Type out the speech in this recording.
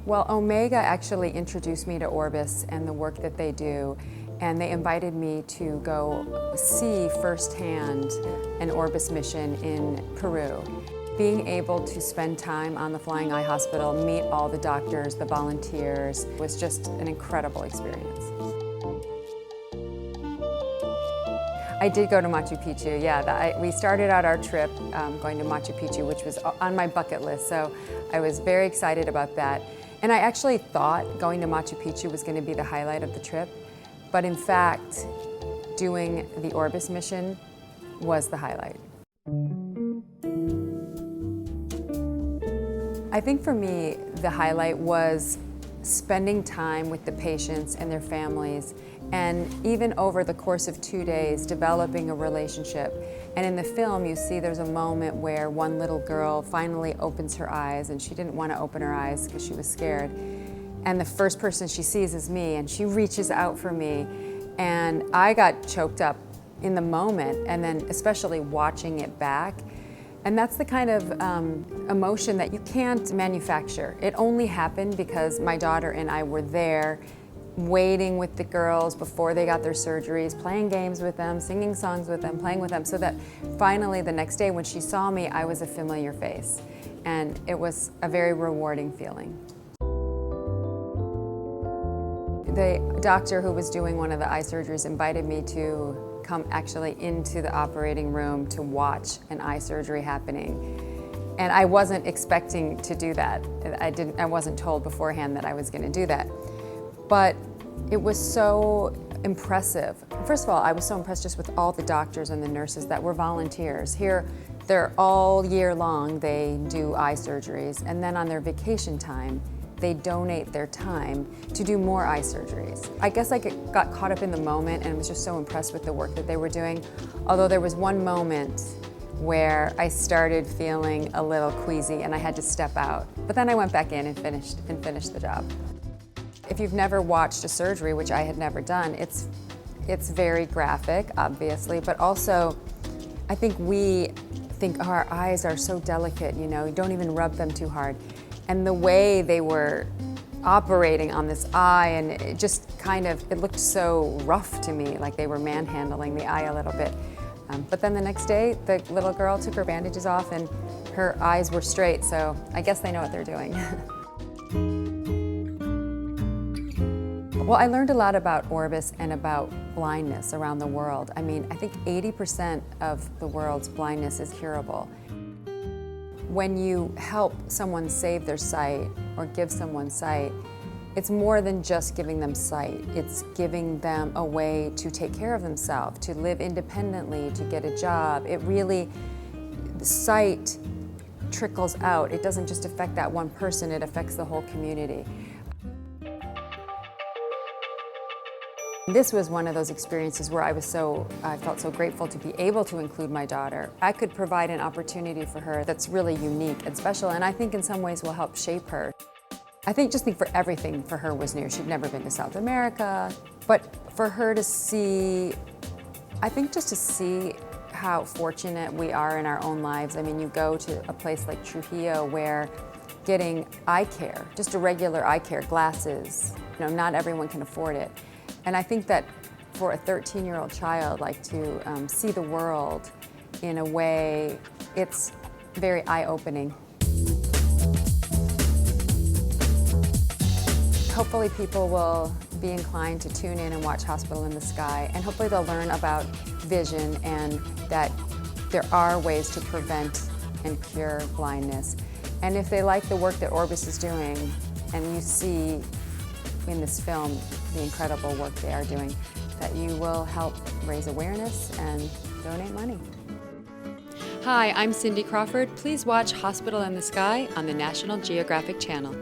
Well, OMEGA actually introduced me to Orbis and the work that they do, and they invited me to go see firsthand an Orbis mission in Peru. Being able to spend time on the Flying Eye Hospital, meet all the doctors, the volunteers, was just an incredible experience. I did go to Machu Picchu, yeah. We started out our trip going to Machu Picchu, which was on my bucket list, so I was very excited about that. And I actually thought going to Machu Picchu was going to be the highlight of the trip, but in fact, doing the Orbis mission was the highlight. I think for me, the highlight was spending time with the patients and their families, and even over the course of 2 days, developing a relationship. And in the film, you see there's a moment where one little girl finally opens her eyes, and she didn't want to open her eyes because she was scared. And the first person she sees is me, and she reaches out for me. And I got choked up in the moment, and then especially watching it back. And that's the kind of emotion that you can't manufacture. It only happened because my daughter and I were there, waiting with the girls before they got their surgeries, playing games with them, singing songs with them, playing with them, so that finally the next day when she saw me, I was a familiar face. And it was a very rewarding feeling. The doctor who was doing one of the eye surgeries invited me to come actually into the operating room to watch an eye surgery happening. And I wasn't expecting to do that. I wasn't told beforehand that I was going to do that. But it was so impressive. First of all, I was so impressed just with all the doctors and the nurses that were volunteers. Here, they're all year long, they do eye surgeries, and then on their vacation time, they donate their time to do more eye surgeries. I guess I got caught up in the moment and was just so impressed with the work that they were doing. Although there was one moment where I started feeling a little queasy and I had to step out. But then I went back in and finished the job. If you've never watched a surgery, which I had never done, it's very graphic, obviously, but also I think we think our eyes are so delicate, you know, don't even rub them too hard. And the way they were operating on this eye, and it just kind of, it looked so rough to me, like they were manhandling the eye a little bit. But then the next day, the little girl took her bandages off and her eyes were straight, so I guess they know what they're doing. Well, I learned a lot about Orbis and about blindness around the world. I mean, I think 80% of the world's blindness is curable. When you help someone save their sight or give someone sight, it's more than just giving them sight. It's giving them a way to take care of themselves, to live independently, to get a job. It really, the sight trickles out. It doesn't just affect that one person, it affects the whole community. This was one of those experiences where I felt so grateful to be able to include my daughter. I could provide an opportunity for her that's really unique and special, and I think in some ways will help shape her. I think for everything for her was new. She'd never been to South America, but for her to see, I think just to see how fortunate we are in our own lives. I mean, you go to a place like Trujillo where getting eye care, just a regular eye care, glasses, you know, not everyone can afford it. And I think that for a 13-year-old child, like to see the world in a way, it's very eye-opening. Hopefully people will be inclined to tune in and watch Hospital in the Sky, and hopefully they'll learn about vision and that there are ways to prevent and cure blindness. And if they like the work that Orbis is doing, and you see in this film the incredible work they are doing, that you will help raise awareness and donate money. Hi, I'm Cindy Crawford. Please watch Hospital in the Sky on the National Geographic Channel.